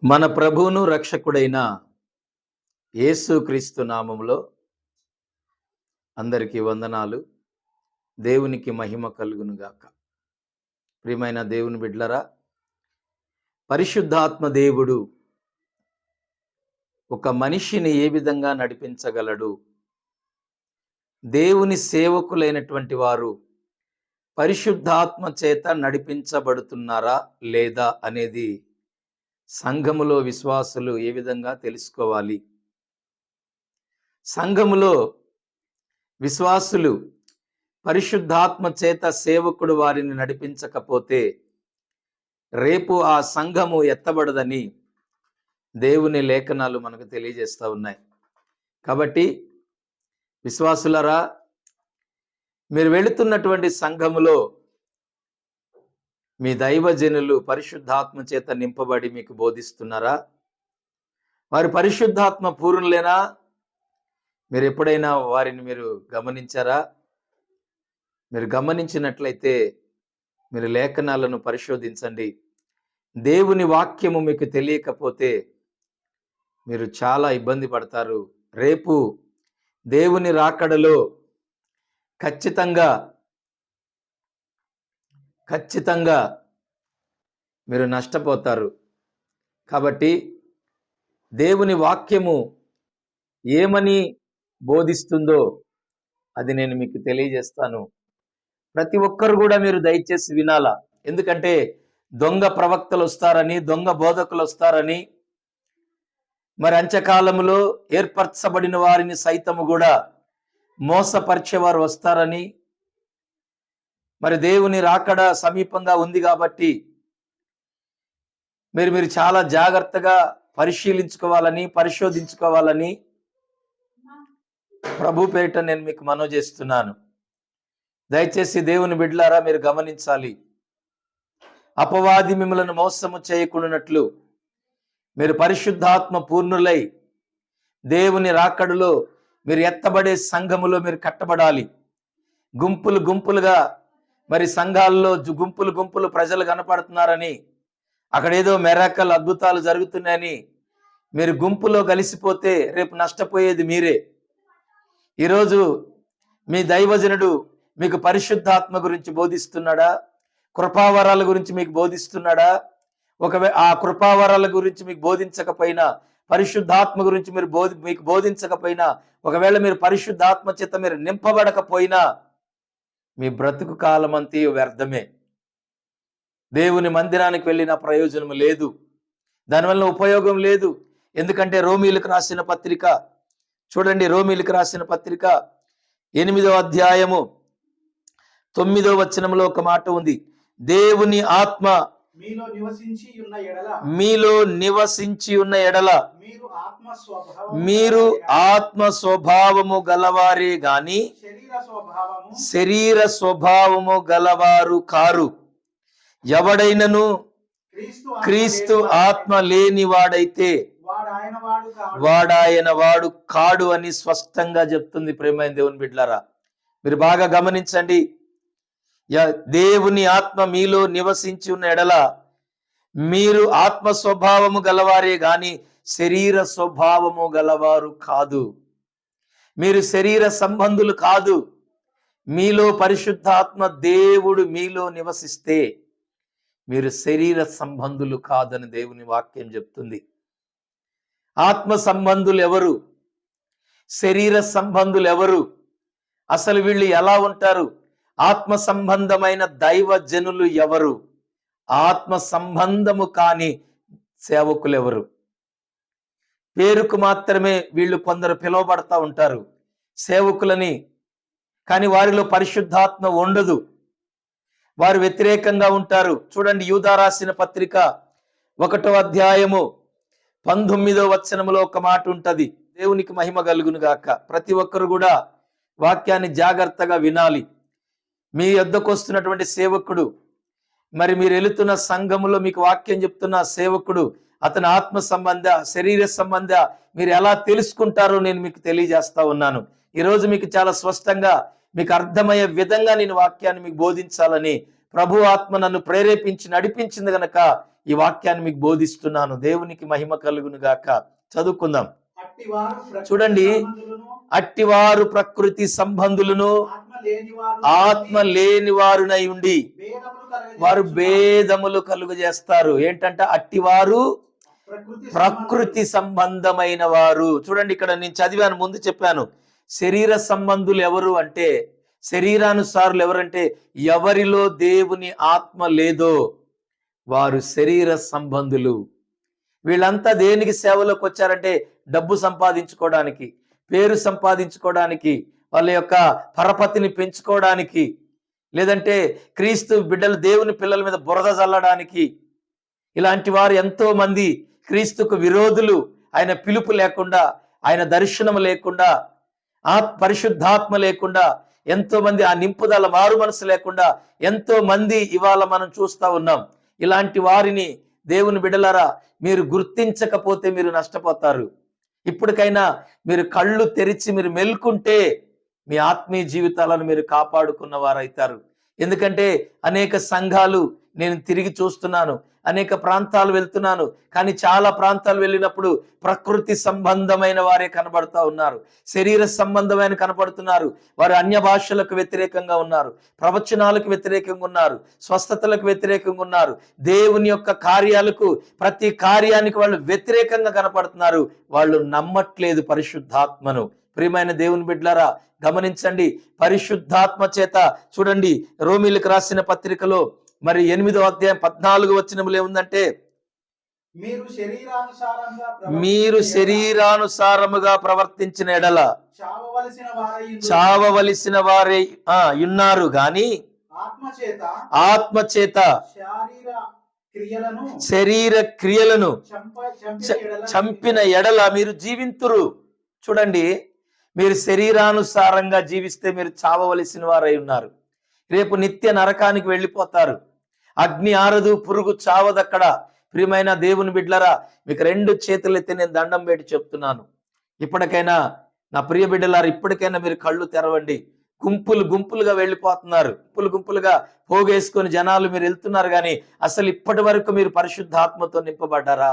మన ప్రభువును రక్షకుడైన యేసుక్రీస్తు నామములో అందరికీ వందనాలు. దేవునికి మహిమ కలుగును గాక. ప్రియమైన దేవుని బిడ్డలారా, పరిశుద్ధాత్మ దేవుడు ఒక మనిషిని ఏ విధంగా నడిపించగలడు, దేవుని సేవకులైనటువంటి వారు పరిశుద్ధాత్మ చేత నడిపించబడుతున్నారా లేదా అనేది సంఘములో విశ్వాసులు ఏ విధంగా తెలుసుకోవాలి. సంఘములో విశ్వాసులు పరిశుద్ధాత్మ చేత సేవకుడు వారిని నడిపించకపోతే రేపు ఆ సంఘము ఎత్తబడదని దేవుని లేఖనాలు మనకు తెలియజేస్తూ ఉన్నాయి. కాబట్టి విశ్వాసులరా, మీరు వెళుతున్నటువంటి సంఘములో మీ దైవజనులు పరిశుద్ధాత్మ చేత నింపబడి మీకు బోధిస్తున్నారా? వారి పరిశుద్ధాత్మ పూర్ణులేనా? మీరు ఎప్పుడైనా వారిని మీరు గమనించారా? మీరు గమనించినట్లయితే మీరు లేఖనాలను పరిశోధించండి. దేవుని వాక్యము మీకు తెలియకపోతే మీరు చాలా ఇబ్బంది పడతారు. రేపు దేవుని రాకడలో ఖచ్చితంగా మీరు నష్టపోతారు. కాబట్టి దేవుని వాక్యము ఏమని బోధిస్తుందో అది నేను మీకు తెలియజేస్తాను. ప్రతి ఒక్కరు కూడా మీరు దయచేసి వినాలా. ఎందుకంటే దొంగ ప్రవక్తలు వస్తారని, దొంగ బోధకులు వస్తారని, మరి అంత్యకాలములో ఏర్పరచబడిన వారిని సైతము కూడా మోసపరిచేవారు వస్తారని, మరి దేవుని రాకడ సమీపంగా ఉంది కాబట్టి మీరు చాలా జాగ్రత్తగా పరిశోధించుకోవాలని ప్రభు పేరిట నేను మీకు మనవి చేస్తున్నాను. దయచేసి దేవుని బిడ్డలారా, మీరు గమనించాలి. అపవాది మిమ్మలను మోసము చేయకుండానట్లు మీరు పరిశుద్ధాత్మ పూర్ణులై దేవుని రాకడలో మీరు ఎత్తబడే సంఘములో మీరు కట్టబడాలి. గుంపులుగా మరి సంఘాల్లో గుంపులు ప్రజలు కనపడుతున్నారని, అక్కడేదో మెరాకల్ అద్భుతాలు జరుగుతున్నాయని మీరు గుంపులో కలిసిపోతే రేపు నష్టపోయేది మీరే. ఈరోజు మీ దైవజనుడు మీకు పరిశుద్ధాత్మ గురించి బోధిస్తున్నాడా? కృపావరాల గురించి మీకు బోధిస్తున్నాడా? ఒకవేళ ఆ కృపావరాల గురించి మీకు బోధించకపోయినా, పరిశుద్ధాత్మ గురించి మీకు బోధించకపోయినా, ఒకవేళ మీరు పరిశుద్ధాత్మ చేత మీరు నింపబడకపోయినా మీ బ్రతుకు కాలమంతా వ్యర్థమే. దేవుని మందిరానికి వెళ్ళిన ప్రయోజనం లేదు, దానివల్ల ఉపయోగం లేదు. ఎందుకంటే రోమీలకు రాసిన పత్రిక చూడండి, రోమీలకు రాసిన పత్రిక 8వ అధ్యాయము 9వ వచనంలో ఒక మాట ఉంది. దేవుని ఆత్మ మీలో నివసించి ఉన్న ఎడల మీరు ఆత్మ స్వభావము గలవారే గాని శరీర స్వభావము గలవారు కారు. ఎవడైనను క్రీస్తు ఆత్మ లేని వాడైతే వాడాయన వాడు కాడు అని స్పష్టంగా చెప్తుంది. ప్రేమైన దేవుని బిడ్డలారా, మీరు బాగా గమనించండి. దేవుని ఆత్మ మీలో నివసించి ఉన్న ఎడల మీరు ఆత్మ స్వభావము గలవారే గాని శరీర స్వభావము గలవారు కాదు. మీరు శరీర సంబంధులు కాదు. మీలో పరిశుద్ధాత్మ దేవుడు మీలో నివసిస్తే మీరు శరీర సంబంధులు కాదని దేవుని వాక్యం చెప్తుంది. ఆత్మ సంబంధులు ఎవరు? శరీర సంబంధులు ఎవరు? అసలు వీళ్ళు ఎలా ఉంటారు? ఆత్మ సంబంధమైన దైవజనులు ఎవరు? ఆత్మ సంబంధము కాని సేవకులు ఎవరు? పేరుకు మాత్రమే వీళ్ళు కొందరు పిలువబడతా ఉంటారు సేవకులని, కానీ వారిలో పరిశుద్ధాత్మ ఉండదు. వారు వ్యతిరేకంగా ఉంటారు. చూడండి, యూదా రాసిన పత్రిక 1వ అధ్యాయము 19వ వచనములో ఒక మాట ఉంటది. దేవునికి మహిమ కలుగును గాక. ప్రతి ఒక్కరు కూడా వాక్యాన్ని జాగ్రత్తగా వినాలి. మీ యొద్దకు వస్తున్నటువంటి సేవకుడు, మరి మీరు వెళుతున్న సంఘములో మీకు వాక్యం చెప్తున్న సేవకుడు, అతని ఆత్మ సంబంధ శరీర సంబంధ మీరు ఎలా తెలుసుకుంటారో నేను మీకు తెలియజేస్తా ఉన్నాను. ఈరోజు మీకు చాలా స్పష్టంగా మీకు అర్థమయ్యే విధంగా నేను వాక్యాన్ని మీకు బోధించాలని ప్రభు ఆత్మ నన్ను ప్రేరేపించి నడిపించింది గనక ఈ వాక్యాన్ని మీకు బోధిస్తున్నాను. దేవునికి మహిమ కలుగును గాక. చదువుకుందాం. చూడండి, అట్టివారు ప్రకృతి సంబంధులను ఆత్మ లేని వారునై ఉండి వారు భేదములు కలుగజేస్తారు. ఏంటంట? అట్టివారు ప్రకృతి సంబంధమైన వారు. చూడండి, ఇక్కడ నేను చదివాను, ముందు చెప్పాను. శరీర సంబంధులు ఎవరు అంటే, శరీరానుసారులు ఎవరంటే, ఎవరిలో దేవుని ఆత్మ లేదో వారు శరీర సంబంధులు. వీళ్ళంతా దేనికి సేవలోకి వచ్చారంటే, డబ్బు సంపాదించుకోవడానికి, పేరు సంపాదించుకోవడానికి, వాళ్ళ యొక్క పరపతిని పెంచుకోవడానికి, లేదంటే క్రీస్తు బిడ్డలు దేవుని పిల్లల మీద బురద చల్లడానికి. ఇలాంటి వారు ఎంతో మంది క్రీస్తుకు విరోధులు. ఆయన పిలుపు లేకుండా, ఆయన దర్శనం లేకుండా, పరిశుద్ధాత్మ లేకుండా, ఎంతో మంది ఆ నింపుదల మారు మనసు లేకుండా ఎంతో మంది ఇవాళ మనం చూస్తా ఉన్నాం. ఇలాంటి వారిని దేవుని బిడ్డలారా మీరు గుర్తించకపోతే మీరు నష్టపోతారు. ఇప్పటికైనా మీరు కళ్ళు తెరిచి మీరు మెల్కుంటే మీ ఆత్మీయ జీవితాలను మీరు కాపాడుకున్న వారైతారు. ఎందుకంటే అనేక సంఘాలు నేను తిరిగి చూస్తున్నాను, అనేక ప్రాంతాలు వెళ్తున్నాను, కానీ చాలా ప్రాంతాలు వెళ్ళినప్పుడు ప్రకృతి సంబంధమైన వారే కనబడుతూ ఉన్నారు, శరీర సంబంధమైన కనబడుతున్నారు. వారు అన్య భాషలకు వ్యతిరేకంగా ఉన్నారు, ప్రవచనాలకు వ్యతిరేకంగా ఉన్నారు, స్వస్థతలకు వ్యతిరేకంగా ఉన్నారు, దేవుని యొక్క కార్యాలకు, ప్రతి కార్యానికి వాళ్ళు వ్యతిరేకంగా కనపడుతున్నారు. వాళ్ళు నమ్మట్లేదు పరిశుద్ధాత్మను. ప్రియమైన దేవుని బిడ్డలారా గమనించండి, పరిశుద్ధాత్మ చేత చూడండి, రోమీలకు రాసిన పత్రికలో మరి 8వ అధ్యాయం 14వ వచనములో ఏముందంటే, మీరు శరీరానుసారముగా ప్రవర్తించిన ఎడల చావవలసిన వారే ఉన్నారు గాని ఆత్మ చేత శరీర క్రియలను చంపిన ఎడల మీరు జీవింతురు. చూడండి, మీరు శరీరానుసారంగా జీవిస్తే మీరు చావవలసిన వారై ఉన్నారు. రేపు నిత్య నరకానికి వెళ్ళిపోతారు. అగ్ని ఆరదు, పురుగు చావదక్కడ. ప్రియమైన దేవుని బిడ్డలారా, మీకు 2 చేతులు ఎత్తి నేను దండం పెట్టి చెప్తున్నాను, ఇప్పటికైనా నా ప్రియ బిడ్డలారా, ఇప్పటికైనా మీరు కళ్ళు తెరవండి. గుంపులుగా వెళ్ళిపోతున్నారు, గుంపులుగా పోగేసుకొని జనాలు మీరు వెళ్తున్నారు. కానీ అసలు ఇప్పటి వరకు మీరు పరిశుద్ధాత్మతో నింపబడ్డారా?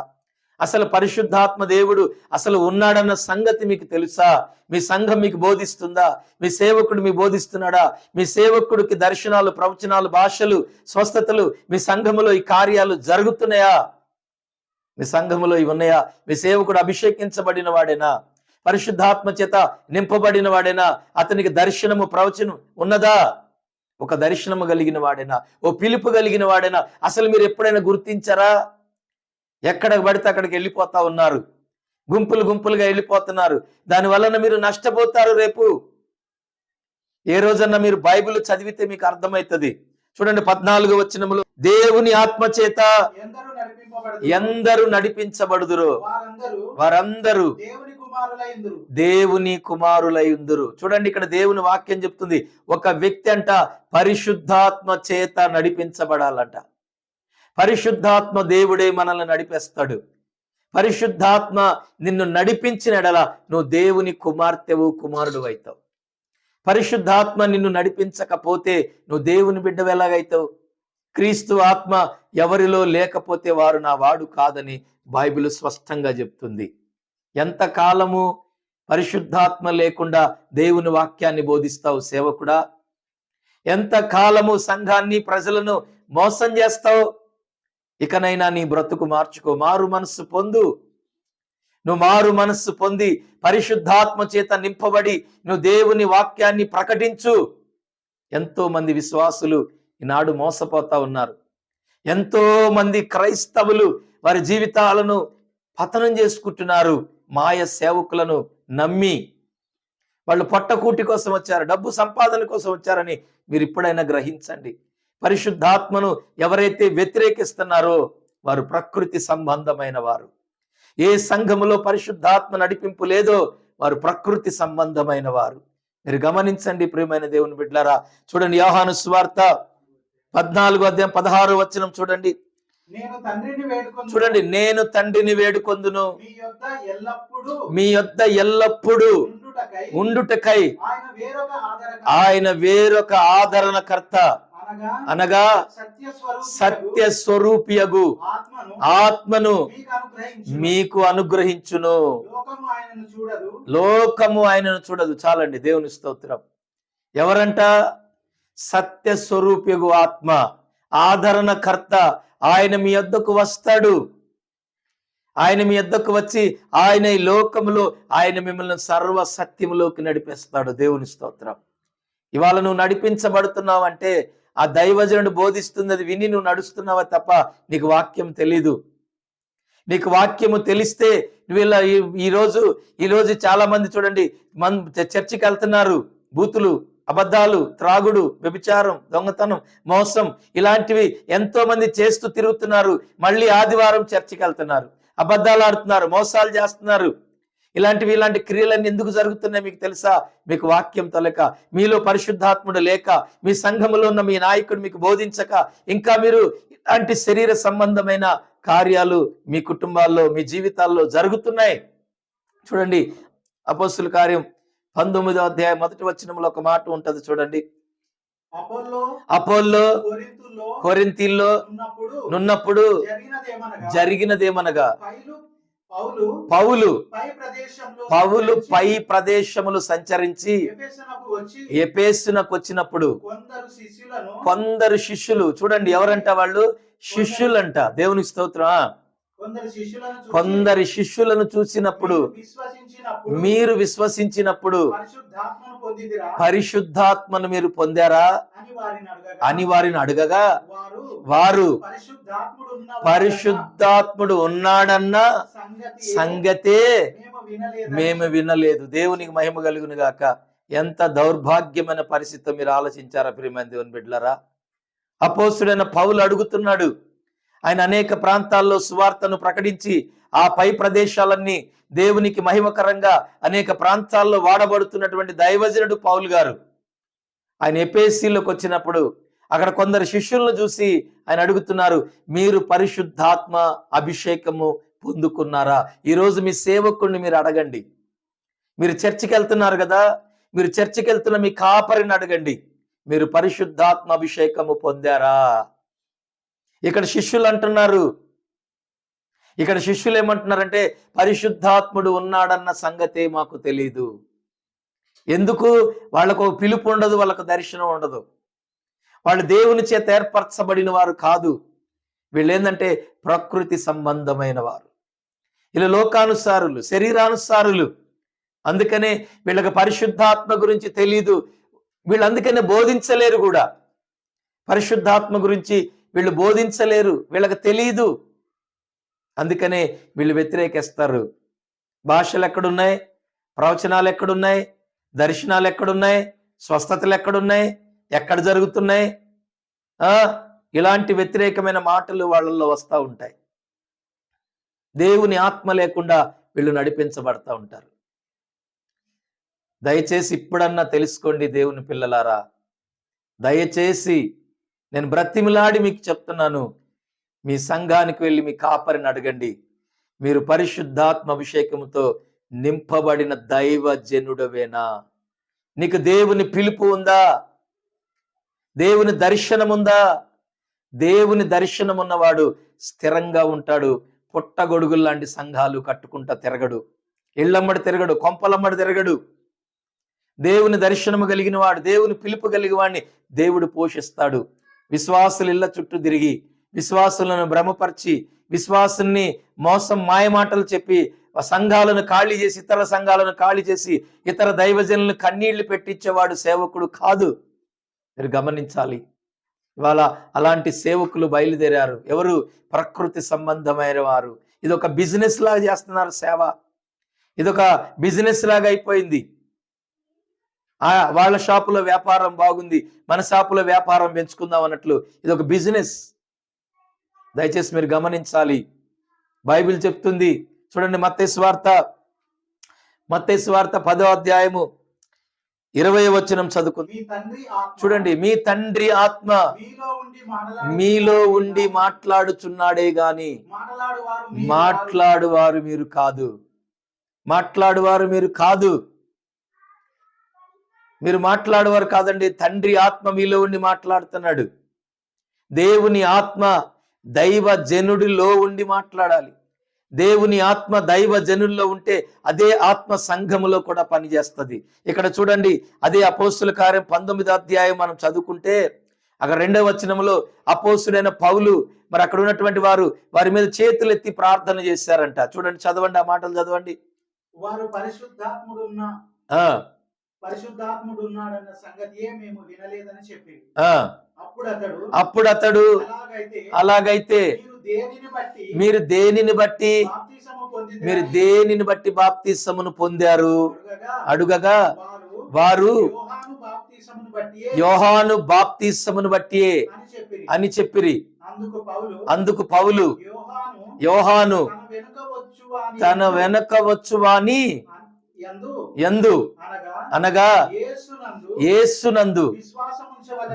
అసలు పరిశుద్ధాత్మ దేవుడు అసలు ఉన్నాడన్న సంగతి మీకు తెలుసా? మీ సంఘం మీకు బోధిస్తుందా? మీ సేవకుడు మీకు బోధిస్తున్నాడా? మీ సేవకుడికి దర్శనాలు, ప్రవచనాలు, భాషలు, స్వస్థతలు మీ సంఘములో ఈ కార్యాలు జరుగుతున్నాయా? మీ సంఘములో ఇవి ఉన్నాయా? మీ సేవకుడు అభిషేకించబడిన వాడేనా? పరిశుద్ధాత్మ చేత నింపబడిన వాడేనా? అతనికి దర్శనము, ప్రవచనం ఉన్నదా? ఒక దర్శనము కలిగిన వాడేనా? ఓ పిలుపు కలిగిన వాడేనా? అసలు మీరు ఎప్పుడైనా గుర్తించారా? ఎక్కడికి పడితే అక్కడికి వెళ్ళిపోతా ఉన్నారు, గుంపులుగా వెళ్ళిపోతున్నారు. దాని వలన మీరు నష్టపోతారు. రేపు ఏ రోజన్నా మీరు బైబిల్ చదివితే మీకు అర్థమవుతుంది. చూడండి, 14వ వచనములో, దేవుని ఆత్మ చేత ఎందరు నడిపించబడుదురో వారందరూ దేవుని కుమారులైందురు. చూడండి, ఇక్కడ దేవుని వాక్యం చెప్తుంది, ఒక వ్యక్తి అంట పరిశుద్ధాత్మ చేత నడిపించబడాలంట. పరిశుద్ధాత్మ దేవుడే మనల్ని నడిపేస్తాడు. పరిశుద్ధాత్మ నిన్ను నడిపించిన ఎడల నువ్వు దేవుని కుమార్తెవు, కుమారుడు అవుతావు. పరిశుద్ధాత్మ నిన్ను నడిపించకపోతే నువ్వు దేవుని బిడ్డవు ఎలాగైతావు? క్రీస్తు ఆత్మ ఎవరిలో లేకపోతే వారు నా వాడు కాదని బైబిల్ స్పష్టంగా చెప్తుంది. ఎంతకాలము పరిశుద్ధాత్మ లేకుండా దేవుని వాక్యాన్ని బోధిస్తావు సేవకుడా? ఎంతకాలము సంఘాన్ని, ప్రజలను మోసం చేస్తావు? ఇకనైనా నీ బ్రతుకు మార్చుకో, మారు మనస్సు పొందు. నువ్వు మారు మనస్సు పొంది పరిశుద్ధాత్మ చేత నింపబడి నువ్వు దేవుని వాక్యాన్ని ప్రకటించు. ఎంతో మంది విశ్వాసులు ఈనాడు మోసపోతా ఉన్నారు. ఎంతో మంది క్రైస్తవులు వారి జీవితాలను పతనం చేసుకుంటున్నారు. మాయ సేవకులను నమ్మి వాళ్ళు పొట్టకూటి కోసం వచ్చారు, డబ్బు సంపాదన కోసం వచ్చారని మీరు ఇప్పుడైనా గ్రహించండి. పరిశుద్ధాత్మను ఎవరైతే వ్యతిరేకిస్తున్నారో వారు ప్రకృతి సంబంధమైన వారు. ఏ సంఘములో పరిశుద్ధాత్మ నడిపింపు లేదో వారు ప్రకృతి సంబంధమైన వారు. మీరు గమనించండి ప్రియమైన దేవుని బిడ్డలారా. చూడండి, యోహాను సువార్త 14వ అధ్యాయం 16వ వచనం చూడండి. చూడండి, నేను తండ్రిని వేడుకొందును మీ యొద్ద ఎల్లప్పుడూ ఉండుటకై ఆయన వేరొక ఆదరణకర్త అనగా సత్య స్వరూపియగు ఆత్మను మీకు అనుగ్రహించును. లోకము ఆయనను చూడదు. చాలండి, దేవుని స్తోత్రం. ఎవరంట? సత్య స్వరూపియగు ఆత్మ, ఆదరణకర్త. ఆయన మీ యొద్దకు వస్తాడు. ఆయన మీ యొద్దకు వచ్చి ఆయన ఈ లోకములో ఆయన మిమ్మల్ని సర్వ సత్యములోకి నడిపిస్తాడు. దేవుని స్తోత్రం. ఇవాళ నువ్వు నడిపించబడుతున్నావంటే ఆ దైవజనుడు బోధిస్తున్నది విని నువ్వు నడుస్తున్నావా తప్ప నీకు వాక్యం తెలీదు. నీకు వాక్యము తెలిస్తే నువ్వు ఇలా ఈరోజు చాలా మంది చూడండి, చర్చికి వెళ్తున్నారు, బూతులు, అబద్ధాలు, త్రాగుడు, వ్యభిచారం, దొంగతనం, మోసం, ఇలాంటివి ఎంతో మంది చేస్తూ తిరుగుతున్నారు. మళ్ళీ ఆదివారం చర్చికి వెళ్తున్నారు, అబద్ధాలు ఆడుతున్నారు, మోసాలు చేస్తున్నారు. ఇలాంటి క్రియలన్నీ ఎందుకు జరుగుతున్నాయి మీకు తెలుసా? మీకు వాక్యంతో లేక, మీలో పరిశుద్ధాత్ముడు లేక, మీ సంఘములో ఉన్న మీ నాయకుడు మీకు బోధించక, ఇంకా మీరు ఇలాంటి శరీర సంబంధమైన కార్యాలు మీ కుటుంబాల్లో, మీ జీవితాల్లో జరుగుతున్నాయి. చూడండి, అపోస్తుల కార్యం 19వ అధ్యాయం 1వ వచనంలో ఒక మాట ఉంటది చూడండి. అపోల్లో కొరింథీల్లో నున్నప్పుడు జరిగినదేమనగా పౌలు పై ప్రదేశములు సంచరించి ఎఫెసునకు వచ్చినప్పుడు కొందరు శిష్యులు, చూడండి ఎవరంట వాళ్ళు? శిష్యులంట. దేవుని స్తోత్రం. కొందరి శిష్యులను చూసినప్పుడు, మీరు విశ్వసించినప్పుడు పరిశుద్ధాత్మను మీరు పొందారా అని వారిని అడగగా, వారు పరిశుద్ధాత్ముడు ఉన్నాడన్న సంగతే మేము వినలేదు. దేవునికి మహిమ కలుగును గాక. ఎంత దౌర్భాగ్యమైన పరిస్థితి మీరు ఆలోచించారా ప్రియమైన దేవుని బిడ్డలారా? అపోస్తుడైన పౌలు అడుగుతున్నాడు. ఆయన అనేక ప్రాంతాల్లో సువార్తను ప్రకటించి ఆ పై ప్రదేశాలన్నీ దేవునికి మహిమకరంగా అనేక ప్రాంతాల్లో వాడబడుతున్నటువంటి దైవజనుడు పౌలు గారు. ఆయన ఎఫెసీలోకి వచ్చినప్పుడు అక్కడ కొందరు శిష్యులను చూసి ఆయన అడుగుతున్నారు, మీరు పరిశుద్ధాత్మ అభిషేకము పొందుకున్నారా? ఈరోజు మీ సేవకుడిని మీరు అడగండి. మీరు చర్చికి వెళ్తున్నారు కదా, మీరు చర్చికి వెళ్తున్న మీ కాపరిని అడగండి, మీరు పరిశుద్ధాత్మ అభిషేకము పొందారా? ఇక్కడ శిష్యులు అంటున్నారు, ఇక్కడ శిష్యులు ఏమంటున్నారంటే పరిశుద్ధాత్ముడు ఉన్నాడన్న సంగతే మాకు తెలీదు. ఎందుకు? వాళ్ళకు పిలుపు ఉండదు, వాళ్ళకు దర్శనం ఉండదు, వాళ్ళు దేవుని చేత ఏర్పరచబడిన వారు కాదు. వీళ్ళు ఏంటంటే ప్రకృతి సంబంధమైన వారు, వీళ్ళు లోకానుసారులు, శరీరానుసారులు. అందుకనే వీళ్ళకి పరిశుద్ధాత్మ గురించి తెలీదు. వీళ్ళు అందుకనే బోధించలేరు కూడా. పరిశుద్ధాత్మ గురించి వీళ్ళు బోధించలేరు, వీళ్ళకి తెలీదు. అందుకనే వీళ్ళు వ్యతిరేకిస్తారు. భాషలు ఎక్కడున్నాయి? ప్రవచనాలు ఎక్కడున్నాయి? దర్శనాలు ఎక్కడున్నాయి? స్వస్థతలు ఎక్కడున్నాయి? ఎక్కడ జరుగుతున్నాయి? ఇలాంటి వ్యతిరేకమైన మాటలు వాళ్ళల్లో వస్తూ ఉంటాయి. దేవుని ఆత్మ లేకుండా వీళ్ళు నడిపించబడతా ఉంటారు. దయచేసి ఇప్పుడన్నా తెలుసుకోండి దేవుని పిల్లలారా. దయచేసి నేను బ్రతిమిలాడి మీకు చెప్తున్నాను, మీ సంఘానికి వెళ్ళి మీ కాపరిని అడగండి, మీరు పరిశుద్ధాత్మ అభిషేకంతో నింపబడిన దైవజనుడవేనా? నీకు దేవుని పిలుపు ఉందా? దేవుని దర్శనం ఉందా? దేవుని దర్శనం ఉన్నవాడు స్థిరంగా ఉంటాడు. పుట్టగొడుగులు లాంటి సంఘాలు కట్టుకుంటా తిరగడు, ఇళ్ళమ్మడి తిరగడు, కొంపలమ్మడి తిరగడు. దేవుని దర్శనము కలిగిన వాడు, దేవుని పిలుపు కలిగిన వాడిని దేవుడు పోషిస్తాడు. విశ్వాసులు ఇళ్ళ చుట్టూ తిరిగి విశ్వాసులను భ్రమపరిచి, విశ్వాసుల్ని మోసం మాయమాటలు చెప్పి సంఘాలను ఖాళీ చేసి, ఇతర సంఘాలను ఖాళీ చేసి, ఇతర దైవజనులను కన్నీళ్లు పెట్టించేవాడు సేవకుడు కాదు. మీరు గమనించాలి. ఇవాళ అలాంటి సేవకులు బయలుదేరారు. ఎవరు? ప్రకృతి సంబంధమైన వారు. ఇదొక బిజినెస్ లాగా చేస్తున్నారు సేవ. ఇదొక బిజినెస్ లాగా అయిపోయింది. వాళ్ళ షాపులో వ్యాపారం బాగుంది, మన షాపులో వ్యాపారం పెంచుకుందాం అన్నట్లు ఇదొక బిజినెస్. దయచేసి మీరు గమనించాలి. బైబిల్ చెప్తుంది చూడండి, మత్తయి సువార్త 10వ అధ్యాయము 20వ వచనం చదువుకుంది. చూడండి, మీ తండ్రి ఆత్మ మీలో ఉండి మాట్లాడుచున్నాడే గాని మాట్లాడువారు మీరు కాదు. మాట్లాడువారు మీరు కాదు. మీరు మాట్లాడేవారు కాదండి, తండ్రి ఆత్మ మీలో ఉండి మాట్లాడుతున్నాడు. దేవుని ఆత్మ దైవ జనుడిలో ఉండి మాట్లాడాలి. దేవుని ఆత్మ దైవ జనుల్లో ఉంటే అదే ఆత్మ సంఘములో కూడా పనిచేస్తుంది. ఇక్కడ చూడండి, అదే అపోస్తుల కార్యం 19వ అధ్యాయం మనం చదువుకుంటే అక్కడ 2వ వచనంలో అపోస్తుడైన పౌలు మరి అక్కడ ఉన్నటువంటి వారి మీద చేతులు ఎత్తి ప్రార్థన చేశారంట. చూడండి, చదవండి, ఆ మాటలు చదవండి. వారు పరిశుద్ధాత్ముడు ఉన్నాడన్న సంగతియే మేము వినలేదని చెప్పి అప్పుడు అతడు అలాగైతే మీరు దేనిని బట్టి బాప్తిసమును పొందారు అడుగగా వారు యోహాను బాప్తిసమును బట్టి అని చెప్పిరి. అందుకు పౌలు యోహాను తన వెనక వచ్చువాని యందు అనగా యేసునందు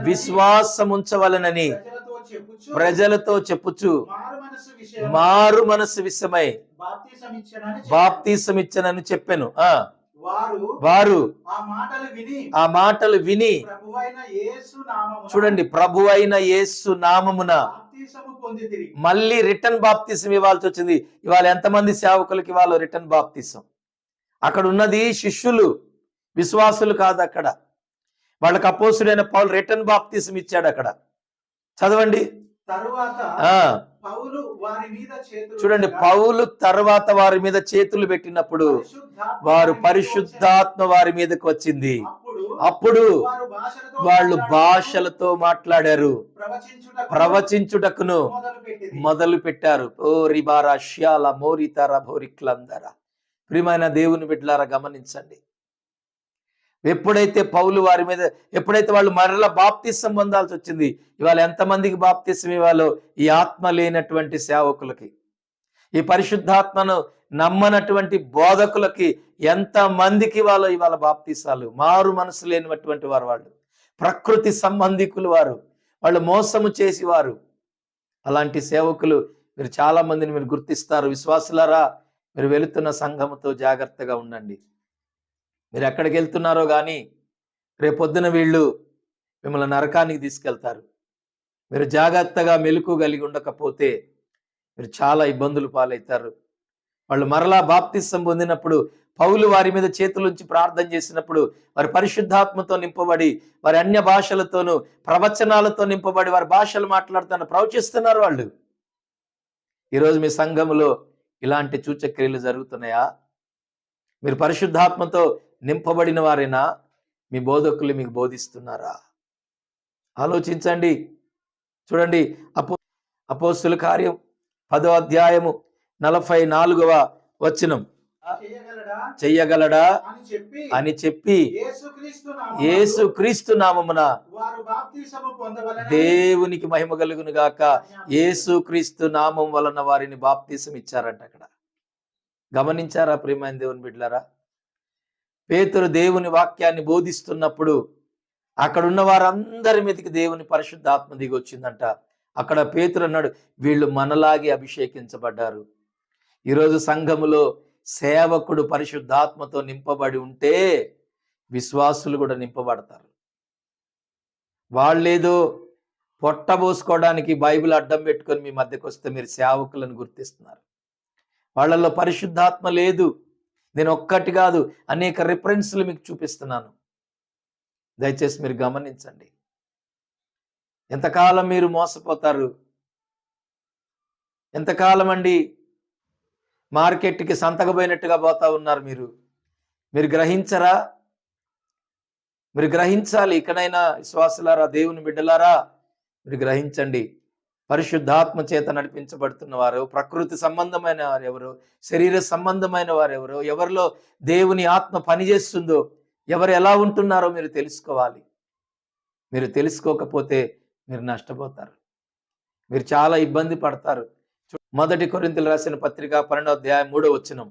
విశ్వాసముంచవలనని ప్రజలతో చెప్పుచు మారు మనసు విషయమై బాప్తిసమిచ్చనని చెప్పెను. వారు ఆ మాటలు విని చూడండి, ప్రభువైన యేసు నామమున మళ్ళీ రిటర్న్ బాప్తిసం ఇవ్వాల్సి వచ్చింది. ఇవాళ ఎంతమంది సేవకులకి ఇవాళ రిటర్న్ బాప్తిసం? అక్కడ ఉన్నది శిష్యులు, విశ్వాసులు కాదు. అక్కడ వాళ్ళకి అపోస్తుడైన పౌలు రిటర్న్ బాప్తిసం ఇచ్చాడు. అక్కడ చదవండి. చూడండి, పౌలు తర్వాత వారి మీద చేతులు పెట్టినప్పుడు వారు పరిశుద్ధాత్మ వారి మీదకి వచ్చింది. అప్పుడు వాళ్ళు భాషలతో మాట్లాడారు, ప్రవచించుటకును మొదలు పెట్టారు. ఓ రిబారా శ్యాల మోరితార భోరిక్లందర. ప్రియమైన దేవుని బిడ్డలారా, గమనించండి. ఎప్పుడైతే వాళ్ళు మరలా బాప్తిసం పొందాల్సి వచ్చింది, ఇవాళ ఎంతమందికి బాప్తిసం ఇవ్వాలో ఈ ఆత్మ లేనటువంటి సేవకులకి, ఈ పరిశుద్ధాత్మను నమ్మనటువంటి బోధకులకి ఎంతమందికి ఇవాళ బాప్తిసాలు? మారు మనసు లేనటువంటి వాళ్ళు, ప్రకృతి సంబంధికులు, వాళ్ళు మోసము చేసి అలాంటి సేవకులు మీరు చాలా మందిని మీరు గుర్తిస్తారు. విశ్వాసులారా, మీరు వెళుతున్న సంఘముతో జాగ్రత్తగా ఉండండి. మీరు ఎక్కడికి వెళ్తున్నారో కానీ రేపొద్దున వీళ్ళు మిమ్మల్ని నరకానికి తీసుకెళ్తారు. మీరు జాగ్రత్తగా మెలకు కలిగి ఉండకపోతే మీరు చాలా ఇబ్బందులు పాలవుతారు. వాళ్ళు మరలా బాప్తిసం పొందినప్పుడు పౌలు వారి మీద చేతులుంచి ప్రార్థన చేసినప్పుడు వారి పరిశుద్ధాత్మతో నింపబడి, వారి అన్య భాషలతోనూ ప్రవచనాలతో నింపబడి వారి భాషలు మాట్లాడుతున్న ప్రవచిస్తున్నారు వాళ్ళు. ఈరోజు మీ సంఘములో ఇలాంటి సూచక్రియలు జరుగుతున్నాయా? మీరు పరిశుద్ధాత్మతో నింపబడిన వారైనా? మీ బోధకులు మీకు బోధిస్తున్నారా? ఆలోచించండి. చూడండి, అపోస్తుల కార్యం 10వ అధ్యాయము 44వ వచనం. చెయ్యగలడా అని చెప్పి యేసుక్రీస్తు నామమున దేవునికి మహిమ కలుగును గాక, యేసుక్రీస్తు నామం వలన వారిని బాప్తిసం ఇచ్చారంట. అక్కడ గమనించారా ప్రియమైన దేవుని బిడ్డలారా? పేతురు దేవుని వాక్యాన్ని బోధిస్తున్నప్పుడు అక్కడ ఉన్న వారందరి మీదకి దేవుని పరిశుద్ధాత్మ దిగి వచ్చిందంట. అక్కడ పేతురు అన్నాడు, వీళ్ళు మనలాగే అభిషేకించబడ్డారు. ఈరోజు సంఘములో సేవకుడు పరిశుద్ధాత్మతో నింపబడి ఉంటే విశ్వాసులు కూడా నింపబడతారు. వాళ్ళేదో పొట్టబోసుకోవడానికి బైబిల్ అడ్డం పెట్టుకొని మీ మధ్యకు వస్తే మీరు సేవకులను గుర్తిస్తున్నారు. వాళ్ళల్లో పరిశుద్ధాత్మ లేదు. నేను ఒక్కటి కాదు, అనేక రిఫరెన్స్లు మీకు చూపిస్తున్నాను. దయచేసి మీరు గమనించండి. ఎంతకాలం మీరు మోసపోతారు? ఎంతకాలం అండి మార్కెట్కి సంతకపోయినట్టుగా పోతా ఉన్నారు? మీరు గ్రహించరా? మీరు గ్రహించాలి. ఇకనైనా విశ్వాసులారా, దేవుని బిడ్డలారా, మీరు గ్రహించండి. పరిశుద్ధాత్మ చేత నడిపించబడుతున్న వారు, ప్రకృతి సంబంధమైన వారు ఎవరు, శరీర సంబంధమైన వారు ఎవరు, ఎవరిలో దేవుని ఆత్మ పనిచేస్తుందో, ఎవరు ఎలా ఉంటున్నారో మీరు తెలుసుకోవాలి. మీరు తెలుసుకోకపోతే మీరు నష్టపోతారు, మీరు చాలా ఇబ్బంది పడతారు. 1 కొరింథీయులు రాసిన పత్రిక 12వ అధ్యాయం 3వ వచనం.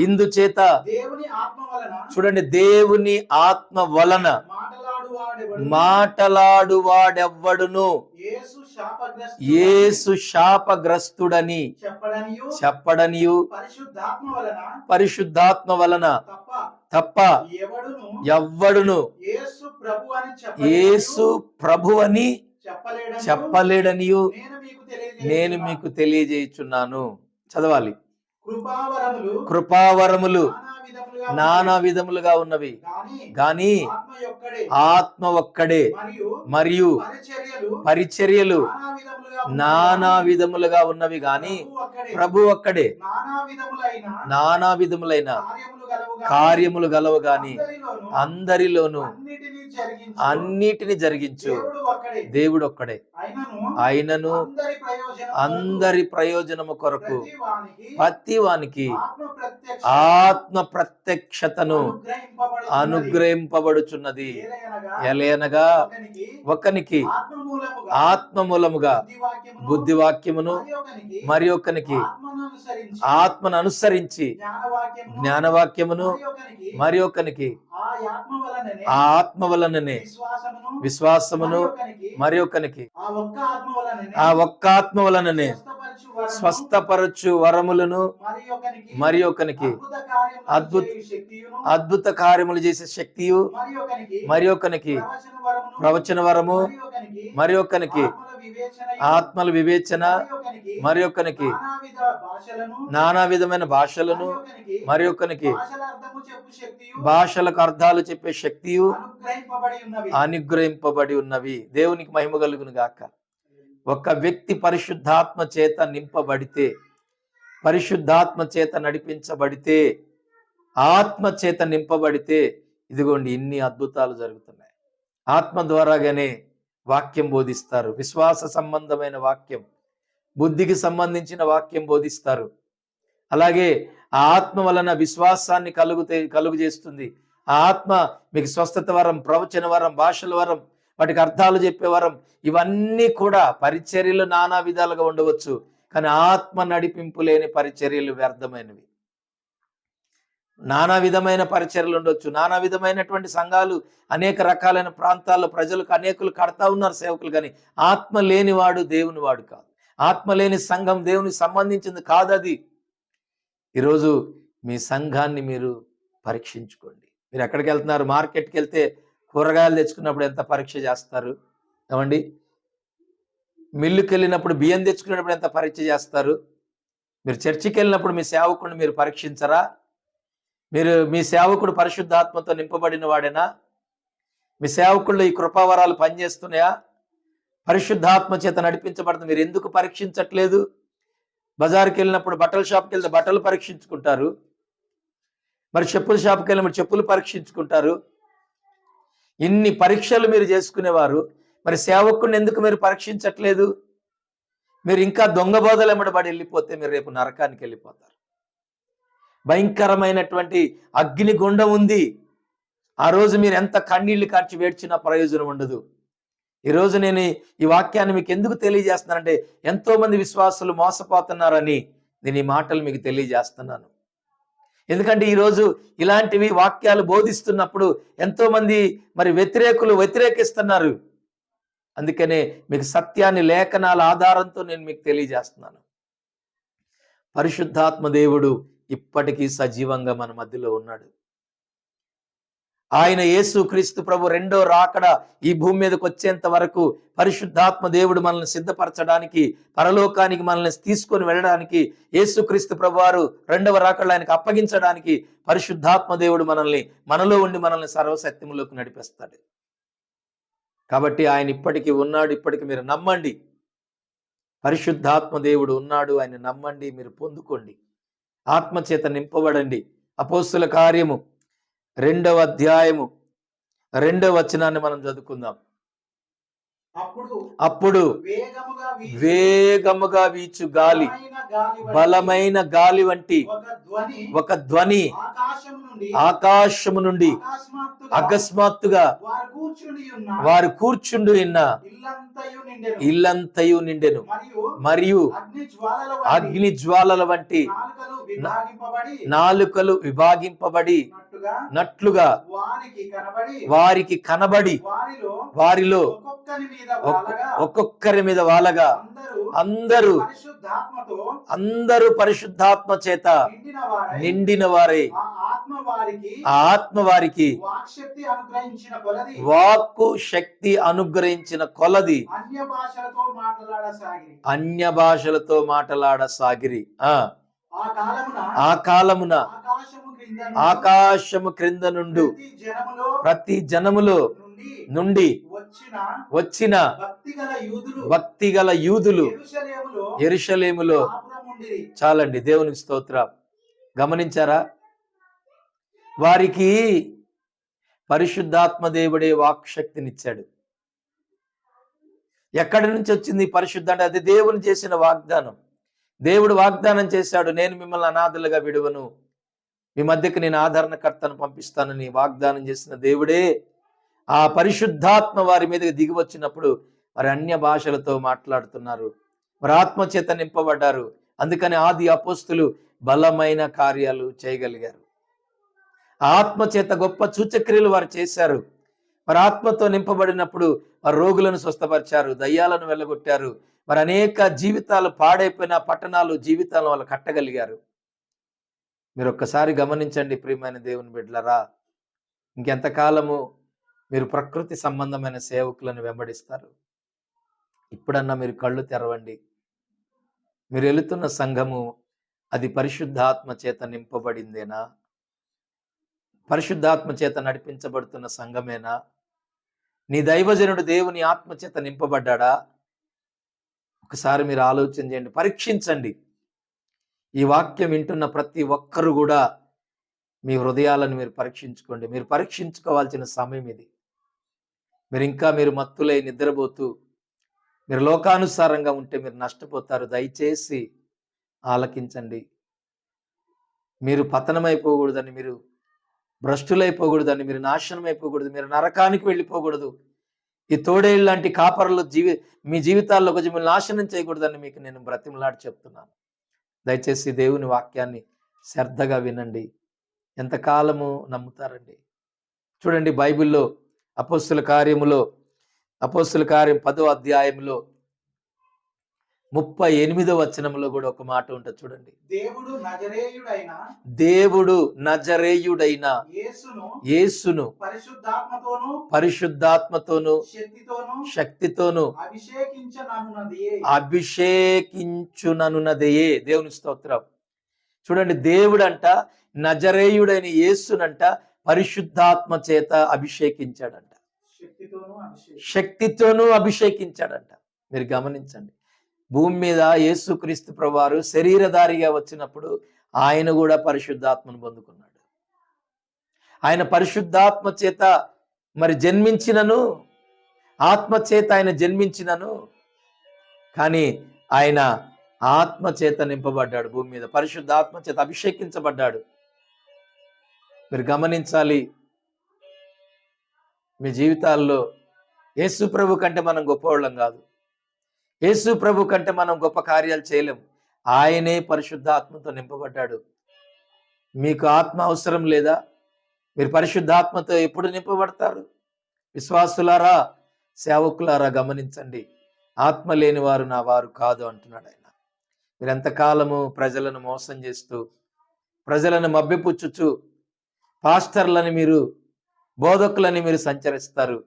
ఇందుచేత చూడండి, దేవుని ఆత్మ వలన మాటలాడువాడెవ్వడును యేసు శాపగ్రస్తుడని చెప్పడనియు పరిశుద్ధాత్మ వలన తప్ప ఎవడును ఎవ్వడును యేసు ప్రభు అని యేసు ప్రభు అని చెప్పలేడనియు నేను మీకు మీకు తెలియజేయుచున్నాను. చదవాలి. కృపావరములు కృపావరములు నానా విధములుగా విధములుగా ఉన్నవి గాని ఆత్మ యొక్కడే ఆత్మ ఒక్కడే, మరియు పరిచర్యలు నానా విధములుగా ఉన్నవి గాని ప్రభు ఒక్కడే. నానా విధములైన కార్యములు గలవు గాని అందరిలోను అన్నిటిని జరిగించు దేవుడు ఒక్కడే. ఆయనను అందరి ప్రయోజనము కొరకు ప్రతి వానికి ఆత్మ ప్రత్యక్షతను అనుగ్రహింపబడుచున్నది. ఎలయనగా ఒకనికి ఆత్మ మూలముగా బుద్ధి వాక్యమును, మరి ఒకనికి ఆత్మను అనుసరించి జ్ఞానవాక్యమును, మరి ఒకనికి ఆ ఆత్మ వలననే విశ్వాసమును, మరి ఒకనికి ఆ ఒక్క ఆత్మ వలననే స్వస్థపరచు వరములను, మరి ఒకనికి అద్భుత కార్యములు చేసే శక్తియు, మరి ఒకనికి ప్రవచన వరము, మరి ఒకనికి ఆత్మల వివేచన, మరి ఒకనికి నానా విధమైన భాషలను, మరి ఒకనికి భాషలకు అర్థాలు చెప్పే శక్తియు అనుగ్రహింపబడి ఉన్నవి. దేవునికి మహిమ కలుగును గాక. ఒక వ్యక్తి పరిశుద్ధాత్మ చేత నింపబడితే, పరిశుద్ధాత్మ చేత నడిపించబడితే, ఆత్మ చేత నింపబడితే, ఇదిగోండి ఇన్ని అద్భుతాలు జరుగుతున్నాయి. ఆత్మ ద్వారాగానే వాక్యం బోధిస్తారు. విశ్వాస సంబంధమైన వాక్యం, బుద్ధికి సంబంధించిన వాక్యం బోధిస్తారు. అలాగే ఆ ఆత్మ వలన విశ్వాసాన్ని కలుగు చేస్తుంది. ఆ ఆత్మ మీకు స్వస్థత వరం, ప్రవచన వరం, భాషల వరం, వాటికి అర్థాలు చెప్పే వరం, ఇవన్నీ కూడా పరిచర్యలు నానా విధాలుగా ఉండవచ్చు. కానీ ఆత్మ నడిపింపు లేని పరిచర్యలు వ్యర్థమైనవి. నానా విధమైన పరిచర్యలు ఉండొచ్చు, నానా విధమైనటువంటి సంఘాలు అనేక రకాలైన ప్రాంతాల్లో ప్రజలకు అనేకులు కడతా ఉన్నారు సేవకులు. కానీ ఆత్మ లేనివాడు దేవుని వాడు కాదు. ఆత్మ లేని సంఘం దేవునికి సంబంధించింది కాదు. అది ఈరోజు మీ సంఘాన్ని మీరు పరీక్షించుకోండి. మీరు ఎక్కడికి వెళ్తున్నారు? మార్కెట్కి వెళ్తే కూరగాయలు తెచ్చుకున్నప్పుడు ఎంత పరీక్ష చేస్తారు ఏమండి? మిల్లుకి వెళ్ళినప్పుడు బియ్యం తెచ్చుకునేటప్పుడు ఎంత పరీక్ష చేస్తారు? మీరు చర్చికి వెళ్ళినప్పుడు మీ సేవకుడిని మీరు పరీక్షించరా? మీ సేవకుడు పరిశుద్ధాత్మతో నింపబడిన వాడేనా? మీ సేవకుళ్ళు ఈ కృపావరాలు పనిచేస్తున్నాయా? పరిశుద్ధాత్మ చేత నడిపించబడుతుంది. మీరు ఎందుకు పరీక్షించట్లేదు? బజార్కి వెళ్ళినప్పుడు, బట్టల షాప్కి వెళ్తే బట్టలు పరీక్షించుకుంటారు, మరి చెప్పుల షాప్కి వెళ్ళినప్పుడు చెప్పులు పరీక్షించుకుంటారు. ఇన్ని పరీక్షలు మీరు చేసుకునేవారు, మరి సేవకుడిని ఎందుకు మీరు పరీక్షించట్లేదు? మీరు ఇంకా దొంగ బోధలు ఎమ్మడబడి వెళ్ళిపోతే మీరు రేపు నరకానికి వెళ్ళిపోతారు. భయంకరమైనటువంటి అగ్నిగుండం ఉంది. ఆ రోజు మీరు ఎంత కన్నీళ్లు కార్చి వేడ్చినా ప్రయోజనం ఉండదు. ఈరోజు నేను ఈ వాక్యాన్ని మీకు ఎందుకు తెలియజేస్తున్నానంటే, ఎంతో మంది విశ్వాసులు మోసపోతున్నారని నేను ఈ మాటలు మీకు తెలియజేస్తున్నాను. ఎందుకంటే ఈరోజు ఇలాంటివి వాక్యాలు బోధిస్తున్నప్పుడు ఎంతో మంది మరి వ్యతిరేకిస్తున్నారు. అందుకనే మీకు సత్యాన్ని లేఖనాల ఆధారంతో నేను మీకు తెలియజేస్తున్నాను. పరిశుద్ధాత్మ దేవుడు ఇప్పటికీ సజీవంగా మన మధ్యలో ఉన్నాడు. ఆయన యేసుక్రీస్తు ప్రభు రెండో రాకడ ఈ భూమి మీదకి వచ్చేంత వరకు పరిశుద్ధాత్మ దేవుడు మనల్ని సిద్ధపరచడానికి, పరలోకానికి మనల్ని తీసుకొని వెళ్ళడానికి, యేసుక్రీస్తు ప్రభు వారు రెండవ రాకడలో ఆయనకు అప్పగించడానికి పరిశుద్ధాత్మ దేవుడు మనలో ఉండి మనల్ని సర్వసత్యములోకి నడిపిస్తాడు. కాబట్టి ఆయన ఇప్పటికీ ఉన్నాడు. ఇప్పటికి మీరు నమ్మండి. పరిశుద్ధాత్మ దేవుడు ఉన్నాడు, ఆయన నమ్మండి, మీరు పొందుకోండి, ఆత్మచేత నింపబడండి. అపోస్తుల కార్యము 2వ అధ్యాయము 2వ వచనాన్ని మనం చదువుకుందాం. అప్పుడు వేగముగా వీచు గాలి, బలమైన గాలి వంటి ఒక ధ్వని ఆకాశము నుండి అకస్మాత్తుగా వారు కూర్చుండి ఉన్న ఇల్లంతయు నిండెను. మరియు అగ్ని జ్వాలల వంటి నాలుకలు విభాగింపబడి నట్లుగా వారికి కనబడి వారిలో ఒక్కొక్కరి మీద వాలగా అందరూ పరిశుద్ధాత్మ చేత నిండిన వారే ఆత్మ వారికి వాక్శక్తి అనుగ్రహించిన కొలది వాక్కు శక్తి అనుగ్రహించిన కొలది అన్య భాషలతో మాటలాడసాగిరి. ఆ కాలమున ఆకాశము క్రింద నుండి ప్రతి జనములో నుండి వచ్చిన భక్తిగల యూదులు యెరూషలేములో. చాలండి, దేవునికి స్తోత్రం. గమనించారా? వారికి పరిశుద్ధాత్మ దేవుడే వాక్శక్తినిచ్చాడు. ఎక్కడి నుంచి వచ్చింది పరిశుద్ధ అంటే అది దేవుని చేసిన వాగ్దానం. దేవుడు వాగ్దానం చేశాడు, నేను మిమ్మల్ని అనాథలుగా విడువను, మీ మధ్యకి నేను ఆదరణకర్తను పంపిస్తానని వాగ్దానం చేసిన దేవుడే ఆ పరిశుద్ధాత్మ వారి మీదకి దిగి వచ్చినప్పుడు వారి అన్య భాషలతో మాట్లాడుతున్నారు, వారి ఆత్మచేత నింపబడ్డారు. అందుకని ఆది అపోస్తులు బలమైన కార్యాలు చేయగలిగారు. ఆత్మచేత గొప్ప సూచక్రియలు వారు చేశారు. వారి ఆత్మతో నింపబడినప్పుడు వారు రోగులను స్వస్థపరిచారు, దయ్యాలను వెళ్ళగొట్టారు. మరి అనేక జీవితాలు పాడైపోయిన పట్టణాలు జీవితాలను వాళ్ళు కట్టగలిగారు. మీరు ఒక్కసారి గమనించండి ప్రియమైన దేవుని బిడ్డలారా, ఇంకెంతకాలము మీరు ప్రకృతి సంబంధమైన సేవకులను వెంబడిస్తారు? ఇప్పుడన్నా మీరు కళ్ళు తెరవండి. మీరు వెళుతున్న సంఘము అది పరిశుద్ధాత్మ చేత నింపబడిందేనా? పరిశుద్ధాత్మ చేత నడిపించబడుతున్న సంఘమేనా? నీ దైవజనుడు దేవుని ఆత్మ చేత నింపబడ్డా? ఒకసారి మీరు ఆలోచన చేయండి, పరీక్షించండి. ఈ వాక్యం వింటున్న ప్రతి ఒక్కరు కూడా మీ హృదయాలను మీరు పరీక్షించుకోండి. మీరు పరీక్షించుకోవాల్సిన సమయం ఇది. మీరు మత్తులై నిద్రపోతూ మీరు లోకానుసారంగా ఉంటే మీరు నష్టపోతారు. దయచేసి ఆలకించండి. మీరు పతనమైపోకూడదని, మీరు భ్రష్టులైపోకూడదని, మీరు నాశనం అయిపోకూడదు, మీరు నరకానికి వెళ్ళిపోకూడదు. ఈ తోడేళ్ళు లాంటి కాపరులు మీ జీవితాల్లో కొంచెం నాశనం చేయకూడదని మీకు నేను బ్రతిమలాడి చెప్తున్నాను. దయచేసి దేవుని వాక్యాన్ని శ్రద్ధగా వినండి. ఎంతకాలము నమ్ముతారండి? చూడండి, బైబిల్లో అపోస్తుల కార్యం 10వ అధ్యాయంలో 38వ వచనంలో కూడా ఒక మాట ఉంటుంది చూడండి. దేవుడు నజరేయుడైన యేసును పరిశుద్ధాత్మతోను శక్తితోను అభిషేకించుననున్నదే. దేవుని స్తోత్రం. చూడండి, దేవుడంట నజరేయుడైన యేసునంట పరిశుద్ధాత్మ చేత అభిషేకించాడంట, శక్తితోనూ అభిషేకించాడంట. మీరు గమనించండి, భూమి మీద యేసుక్రీస్తు ప్రభువారు శరీరధారిగా వచ్చినప్పుడు ఆయన కూడా పరిశుద్ధాత్మను పొందుకున్నాడు. ఆయన పరిశుద్ధాత్మ చేత మరి జన్మించినను, ఆత్మ చేత ఆయన జన్మించినను, కానీ ఆయన ఆత్మ చేత నింపబడ్డాడు. భూమి మీద పరిశుద్ధాత్మ చేత అభిషేకించబడ్డాడు. మీరు గమనించాలి, మీ జీవితాల్లో యేసు ప్రభు కంటే మనం గొప్పవాళ్ళం కాదు. యేసు ప్రభు కంటే మనం గొప్ప కార్యాలు చేయలేం. ఆయనే పరిశుద్ధాత్మతో నింపబడ్డాడు. మీకు ఆత్మ అవసరం లేదా? మీరు పరిశుద్ధాత్మతో ఎప్పుడు నింపబడతారు? విశ్వాసులారా, సేవకులారా గమనించండి, ఆత్మ లేని వారు నా వారు కాదు అంటున్నాడు ఆయన. మీరు ఎంతకాలము ప్రజలను మోసం చేస్తూ, ప్రజలను మభ్యపుచ్చుచు, పాస్టర్లని మీరు, బోధకులని మీరు సంచరిస్తారు.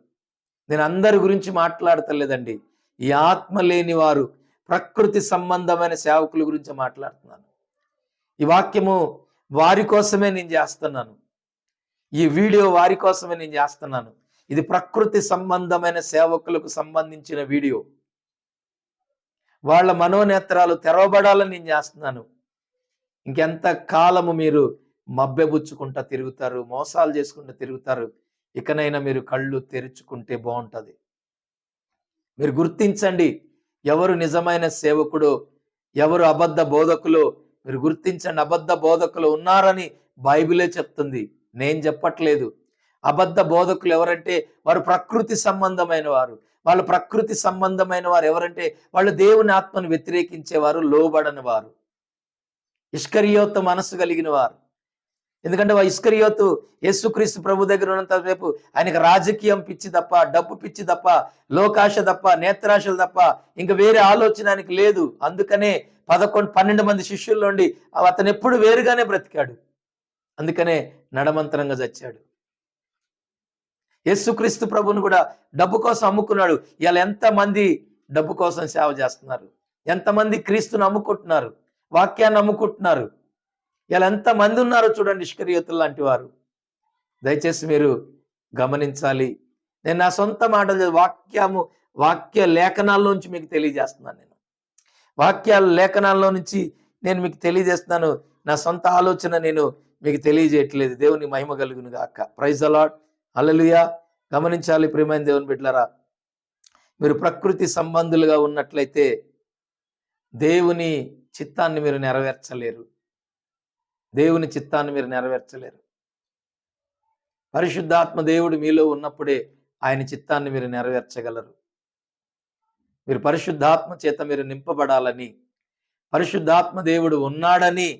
నేను అందరి గురించి మాట్లాడతలేదండి. ఈ ఆత్మ లేని వారు, ప్రకృతి సంబంధమైన సేవకుల గురించి మాట్లాడుతున్నాను. ఈ వాక్యము వారి కోసమే నేను చేస్తున్నాను. ఈ వీడియో వారి కోసమే నేను చేస్తున్నాను. ఇది ప్రకృతి సంబంధమైన సేవకులకు సంబంధించిన వీడియో. వాళ్ళ మనోనేత్రాలు తెరవబడాలని నేను చేస్తున్నాను. ఇంకెంత కాలము మీరు మభ్యబుచ్చుకుంటా తిరుగుతారు, మోసాలు చేసుకుంటూ తిరుగుతారు? ఇకనైనా మీరు కళ్ళు తెరుచుకుంటే బాగుంటుంది. మీరు గుర్తించండి, ఎవరు నిజమైన సేవకుడు, ఎవరు అబద్ధ బోధకులు. మీరు గుర్తించండి. అబద్ధ బోధకులు ఉన్నారని బైబిలే చెప్తుంది, నేను చెప్పట్లేదు. అబద్ధ బోధకులు ఎవరంటే వారు ప్రకృతి సంబంధమైన వారు. వాళ్ళు ప్రకృతి సంబంధమైన వారు ఎవరంటే వాళ్ళు దేవుని ఆత్మను వ్యతిరేకించేవారు, లోబడని వారు, ఇష్కరియోతు మనసు కలిగిన వారు. ఎందుకంటే ఇస్కరియోతు యేసుక్రీస్తు ప్రభు దగ్గర ఉన్నంత రేపు ఆయనకు రాజకీయం పిచ్చి తప్ప, డబ్బు పిచ్చి తప్ప, లోకాశ తప్ప, నేత్రాశలు తప్ప ఇంకా వేరే ఆలోచన ఆయనకి లేదు. అందుకనే 12 మంది శిష్యుల్లో నుండి అతను ఎప్పుడు వేరుగానే బ్రతికాడు. అందుకనే నడమంతరంగా చచ్చాడు. యేసుక్రీస్తు ప్రభుని కూడా డబ్బు కోసం అమ్ముకున్నాడు. ఇలా ఎంతమంది డబ్బు కోసం సేవ చేస్తున్నారు, ఎంతమంది క్రీస్తుని అమ్ముకుంటున్నారు, వాక్యాన్ని అమ్ముకుంటున్నారు. ఇలా ఎంతమంది ఉన్నారో చూడండి, ఇష్కరియోతులు లాంటి వారు. దయచేసి మీరు గమనించాలి. నేను నా సొంత మాటలు వాక్య లేఖనాల్లోంచి మీకు తెలియజేస్తున్నాను. నేను వాక్యాల లేఖనాల్లో నుంచి నేను మీకు తెలియజేస్తున్నాను. నా సొంత ఆలోచన నేను మీకు తెలియజేయట్లేదు. దేవుని మహిమ కలుగును గాక. Praise the lord. హల్లెలూయా. గమనించాలి ప్రియమైన దేవుని బిడ్డలారా, మీరు ప్రకృతి సంబంధులుగా ఉన్నట్లయితే దేవుని చిత్తాన్ని మీరు నెరవేర్చలేరు. దేవుని చిత్తాన్ని మీరు నెరవేర్చలేరు. పరిశుద్ధాత్మ దేవుడు మీలో ఉన్నప్పుడే ఆయన చిత్తాన్ని మీరు నెరవేర్చగలరు. మీరు పరిశుద్ధాత్మ చేత మీరు నింపబడాలని, పరిశుద్ధాత్మ దేవుడు ఉన్నాడని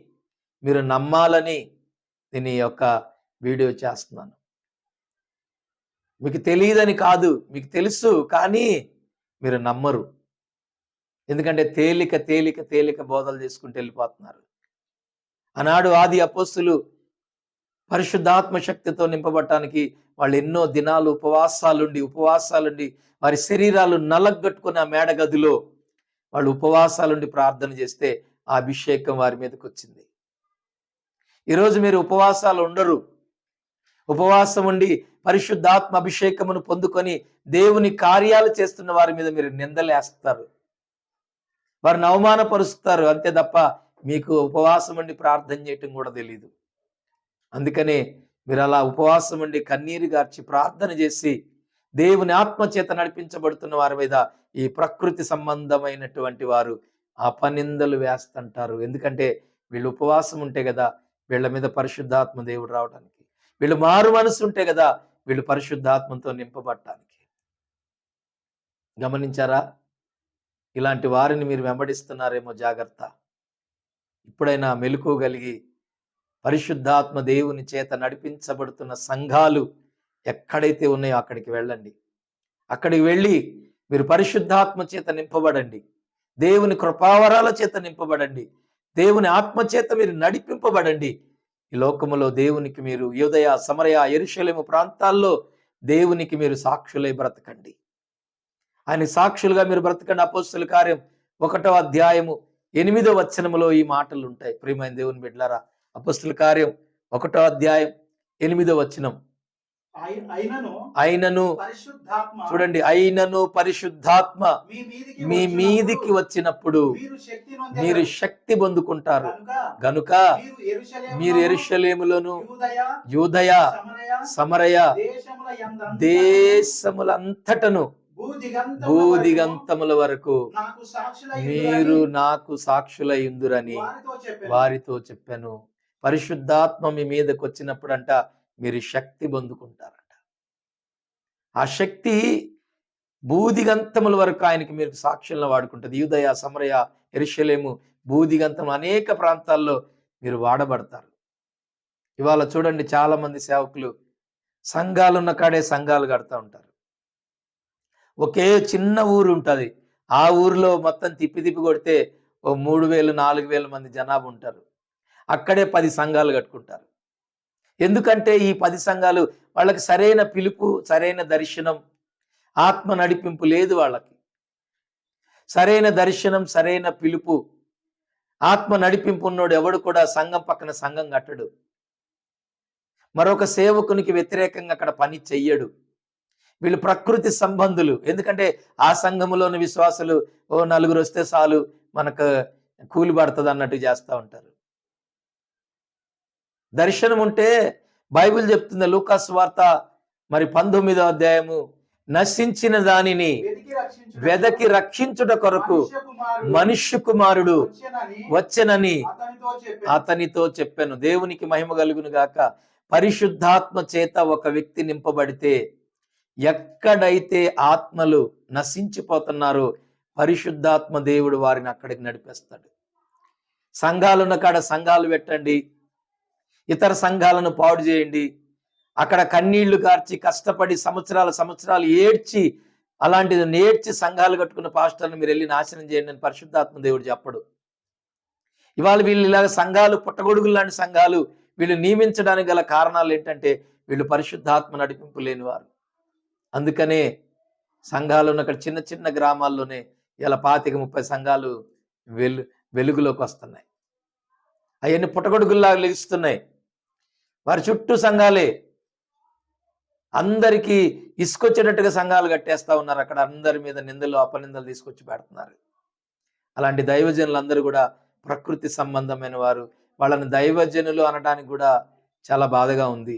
మీరు నమ్మాలని నేను ఈ యొక్క వీడియో చేస్తున్నాను. మీకు తెలియదని కాదు, మీకు తెలుసు, కానీ మీరు నమ్మరు. ఎందుకంటే తేలిక తేలిక తేలిక బోధలు చేసుకుంటూ వెళ్ళిపోతున్నారు. ఆనాడు ఆది అపోస్తులు పరిశుద్ధాత్మ శక్తితో నింపబడటానికి వాళ్ళు ఎన్నో దినాలు ఉపవాసాలుండి వారి శరీరాలు నలగట్టుకుని ఆ మేడ గదిలో వాళ్ళు ఉపవాసాలుండి ప్రార్థన చేస్తే ఆ అభిషేకం వారి మీదకి వచ్చింది. ఈరోజు మీరు ఉపవాసాలు ఉండరు. ఉపవాసం ఉండి పరిశుద్ధాత్మ అభిషేకమును పొందుకొని దేవుని కార్యాలు చేస్తున్న వారి మీద మీరు నిందలేస్తారు, వారిని అవమానపరుస్తారు. అంతే తప్ప మీకు ఉపవాసం ఉండి ప్రార్థన చేయటం కూడా తెలీదు. అందుకనే మీరు అలా ఉపవాసం ఉండి కన్నీరు గార్చి ప్రార్థన చేసి దేవుని ఆత్మచేత నడిపించబడుతున్న వారి మీద ఈ ప్రకృతి సంబంధమైనటువంటి వారు అపనిందలు వేస్తుంటారు. ఎందుకంటే వీళ్ళు ఉపవాసం ఉంటే కదా వీళ్ళ మీద పరిశుద్ధాత్మ దేవుడు రావడానికి, వీళ్ళు మారు మనసు ఉంటే కదా వీళ్ళు పరిశుద్ధాత్మతో నింపబడటానికి. గమనించారా? ఇలాంటి వారిని మీరు వెంబడిస్తున్నారేమో, జాగ్రత్త. ఇప్పుడైనా మెలకువగలిగి పరిశుద్ధాత్మ దేవుని చేత నడిపించబడుతున్న సంఘాలు ఎక్కడైతే ఉన్నాయో అక్కడికి వెళ్ళండి. అక్కడికి వెళ్ళి మీరు పరిశుద్ధాత్మ చేత నింపబడండి, దేవుని కృపావరాల చేత నింపబడండి, దేవుని ఆత్మ చేత మీరు నడిపింపబడండి. ఈ లోకములో దేవునికి మీరు యూదయ, సమరయ, యెరూషలేము ప్రాంతాల్లో దేవునికి మీరు సాక్షులై బ్రతకండి. ఆయన సాక్షులుగా మీరు బ్రతకండి. అపోస్తలుల కార్యం 1వ అధ్యాయము 8వ వచనములో ఈ మాటలు ఉంటాయి. ప్రియమైన దేవుని బిడ్డలారా, అపోస్తలుల కార్యం 1వ అధ్యాయం 8వ వచనం. అయినను చూడండి, అయినను పరిశుద్ధాత్మ మీ మీదికి వచ్చినప్పుడు మీరు శక్తి పొందుకుంటారు గనుక మీరు యెరూషలేములోను, యూదయ, సమరయ దేశములంతటను భూదిగంతముల వరకు మీరు నాకు సాక్షులయ్యుందురని వారితో చెప్పాను. పరిశుద్ధాత్మ మీ మీదకి వచ్చినప్పుడంట మీరు శక్తి పొందుకుంటారంట. ఆ శక్తి భూదిగంతముల వరకు ఆయనకి మీరు సాక్షులను వాడుకుంటుంది. యూదయ, సమరయ, యెరూషలేము, భూదిగంతం అనేక ప్రాంతాల్లో మీరు వాడబడతారు. ఇవాళ చూడండి, చాలా మంది సేవకులు సంఘాలు ఉన్న కాడే సంఘాలు కడతా ఉంటారు. ఒకే చిన్న ఊరు ఉంటుంది, ఆ ఊరిలో మొత్తం తిప్పి కొడితే ఓ 3,000-4,000 మంది జనాభా ఉంటారు. అక్కడే 10 సంఘాలు కట్టుకుంటారు. ఎందుకంటే ఈ 10 సంఘాలు వాళ్ళకి సరైన పిలుపు, సరైన దర్శనం, ఆత్మ నడిపింపు లేదు. వాళ్ళకి సరైన దర్శనం, సరైన పిలుపు, ఆత్మ నడిపింపు ఉన్నోడు ఎవడు కూడా సంఘం పక్కన సంఘం కట్టడు. మరొక సేవకునికి వ్యతిరేకంగా అక్కడ పని చెయ్యడు. వీళ్ళు ప్రకృతి సంబంధులు. ఎందుకంటే ఆ సంఘములోని విశ్వాసులు ఓ 4 వస్తే చాలు మనకు కూలి పడుతుంది అన్నట్టు చేస్తూ ఉంటారు. దర్శనం ఉంటే బైబిల్ చెప్తుంది, లూకా సువార్త 19వ అధ్యాయము, నశించిన దానిని వెదకి రక్షించుట కొరకు మనుష్య కుమారుడు వచ్చెనని అతనితో చెప్పాను. దేవునికి మహిమ కలుగును గాక. పరిశుద్ధాత్మ చేత ఒక వ్యక్తి నింపబడితే ఎక్కడైతే ఆత్మలు నశించిపోతున్నారో పరిశుద్ధాత్మ దేవుడు వారిని అక్కడికి నడిపేస్తాడు. సంఘాలున్న కాడ సంఘాలు పెట్టండి, ఇతర సంఘాలను పాడు చేయండి. అక్కడ కన్నీళ్లు కార్చి కష్టపడి సంవత్సరాలు ఏడ్చి, అలాంటిది నేర్చి సంఘాలు కట్టుకున్న పాస్టర్ని మీరు వెళ్ళి నాశనం చేయండి అని పరిశుద్ధాత్మ దేవుడు చెప్పడు. ఇవాళ వీళ్ళు ఇలాగ సంఘాలు పుట్టగొడుగులు లాంటి సంఘాలు వీళ్ళు నియమించడానికి గల కారణాలు ఏంటంటే వీళ్ళు పరిశుద్ధాత్మ నడిపింపు లేనివారు. అందుకనే సంఘాలు ఉన్న అక్కడ చిన్న చిన్న గ్రామాల్లోనే ఇలా 25-30 సంఘాలు వెలుగులోకి వస్తున్నాయి. అవన్నీ పుట్టగొడుగుల్లాగా లెగుస్తున్నాయి. వారి చుట్టూ సంఘాలే, అందరికీ ఇసుకొచ్చేటట్టుగా సంఘాలు కట్టేస్తా ఉన్నారు. అక్కడ అందరి మీద నిందలు అపనిందలు తీసుకొచ్చి పెడుతున్నారు. అలాంటి దైవజనులందరూ కూడా ప్రకృతి సంబంధమైన వారు. వాళ్ళని దైవజనులు అనడానికి కూడా చాలా బాధగా ఉంది.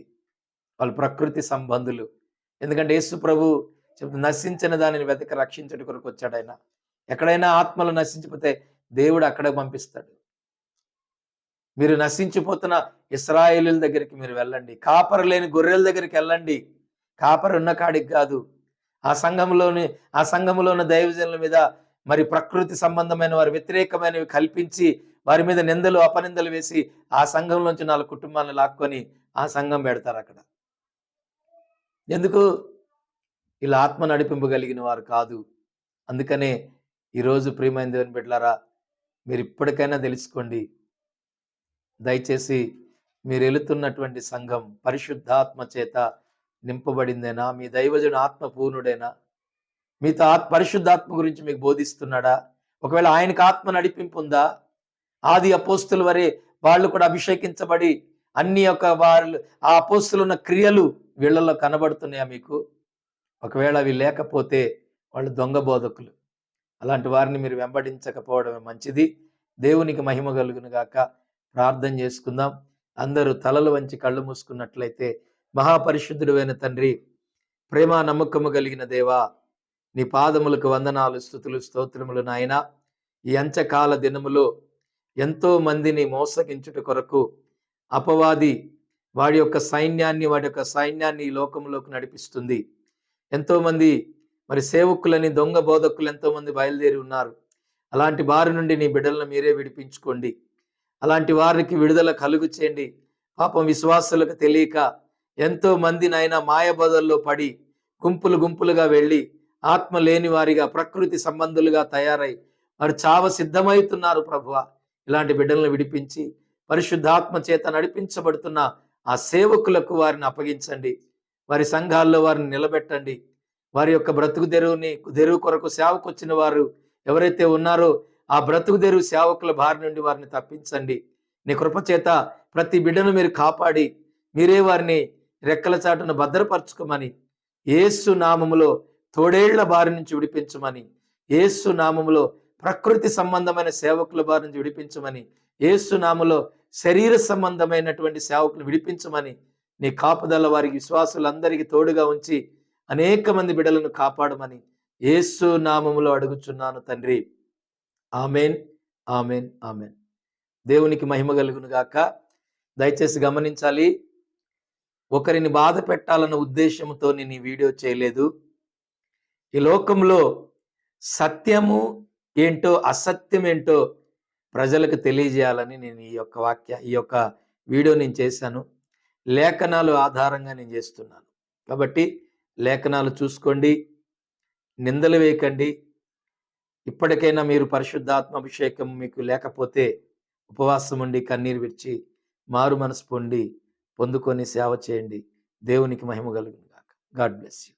వాళ్ళు ప్రకృతి సంబంధులు. ఎందుకంటే యేసు ప్రభు చెప్తే నశించిన దానిని వెతక రక్షించడం కొరకు వచ్చాడు ఆయన. ఎక్కడైనా ఆత్మలు నశించిపోతే దేవుడు అక్కడే పంపిస్తాడు. మీరు నశించిపోతున్న ఇశ్రాయేలీయుల దగ్గరికి మీరు వెళ్ళండి. కాపరు లేని గొర్రెల దగ్గరికి వెళ్ళండి. కాపరు ఉన్న కాడికి కాదు. ఆ సంఘంలో ఉన్న దైవజనుల మీద మరి ప్రకృతి సంబంధమైన వారి వ్యతిరేకమైనవి కల్పించి వారి మీద నిందలు అపనిందలు వేసి ఆ సంఘంలోంచి 4 కుటుంబాలను లాక్కొని ఆ సంఘం పెడతారు అక్కడ. ఎందుకు? ఇలా ఆత్మ నడిపింపు కలిగిన వారు కాదు. అందుకనే ఈరోజు ప్రియమైన దేవుని బిడ్డలారా, మీరు ఇప్పటికైనా తెలుసుకోండి. దయచేసి మీరు వెళుతున్నటువంటి సంఘం పరిశుద్ధాత్మ చేత నింపబడిందేనా? మీ దైవజనుడు ఆత్మపూర్ణుడేనా? మీతో పరిశుద్ధాత్మ గురించి మీకు బోధిస్తున్నాడా? ఒకవేళ ఆయనకు ఆత్మ నడిపింపు ఉందా? ఆది అపోస్తుల వరే వాళ్ళు కూడా అభిషేకించబడి అన్ని వాళ్ళు ఆ అపోస్తులు ఉన్న క్రియలు వీళ్ళలో కనబడుతున్నాయా మీకు? ఒకవేళ అవి లేకపోతే వాళ్ళు దొంగ బోధకులు. అలాంటి వారిని మీరు వెంబడించకపోవడమే మంచిది. దేవునికి మహిమ కలుగును గాక. ప్రార్థన చేసుకుందాం. అందరూ తలలు వంచి కళ్ళు మూసుకున్నట్లయితే, మహాపరిశుద్ధుడైన తండ్రి, ప్రేమ నమ్మకము కలిగిన దేవా, నీ పాదములకు వందనాలు, స్తుతులు, స్తోత్రములు నాయనా. ఈ అంత్యకాల దినములో ఎంతో మందిని మోసగించుట కొరకు అపవాది వాడి యొక్క సైన్యాన్ని ఈ లోకంలోకి నడిపిస్తుంది. ఎంతో మంది మరి సేవకులని దొంగ బోధకులు ఎంతో మంది బయలుదేరి ఉన్నారు. అలాంటి వారి నుండి నీ బిడ్డలను మీరే విడిపించుకోండి. అలాంటి వారికి విడుదల కలుగు చేయండి. పాపం విశ్వాసులకు తెలియక ఎంతో మంది నాయన మాయబోధల్లో పడి గుంపులుగా వెళ్ళి ఆత్మ లేని వారిగా ప్రకృతి సంబంధులుగా తయారై వారు చావ సిద్ధమవుతున్నారు. ప్రభువా, ఇలాంటి బిడ్డలను విడిపించి పరిశుద్ధాత్మ చేత నడిపించబడుతున్న ఆ సేవకులకు వారిని అప్పగించండి. వారి సంఘాల్లో వారిని నిలబెట్టండి. వారి యొక్క బ్రతుకు తెరువు కొరకు సేవకు వచ్చిన వారు ఎవరైతే ఉన్నారో ఆ బ్రతుకు తెరువు సేవకుల బారి నుండి వారిని తప్పించండి. నీ కృపచేత ప్రతి బిడ్డను మీరు కాపాడి మీరే వారిని రెక్కల చాటును భద్రపరచుకోమని, యేసు నామములో తోడేళ్ల బారి నుంచి విడిపించమని, యేసు నామములో ప్రకృతి సంబంధమైన సేవకుల బారి నుంచి విడిపించమని, యేసు నామములో శరీర సంబంధమైనటువంటి సేవకులు విడిపించమని, నీ కాపుదల వారికి విశ్వాసులందరికీ తోడుగా ఉంచి అనేక మంది బిడ్డలను కాపాడమని యేసు నామములో అడుగుచున్నాను తండ్రి. Amen, amen, amen. దేవునికి మహిమ కలుగును గాక. దయచేసి గమనించాలి, ఒకరిని బాధ పెట్టాలన్న ఉద్దేశంతో నేను ఈ వీడియో చేయలేదు. ఈ లోకంలో సత్యము ఏంటో అసత్యం ఏంటో ప్రజలకు తెలియజేయాలని నేను ఈ యొక్క వీడియో నేను చేశాను. లేఖనాలు ఆధారంగా నేను చేస్తున్నాను. కాబట్టి లేఖనాలు చూసుకోండి, నిందలు వేయకండి. ఇప్పటికైనా మీరు పరిశుద్ధాత్మ అభిషేకం మీకు లేకపోతే ఉపవాసం ఉండి కన్నీరు విడిచి మారు మనసు పొందుకొని సేవ చేయండి. దేవునికి మహిమ కలుగును గాక. God bless you.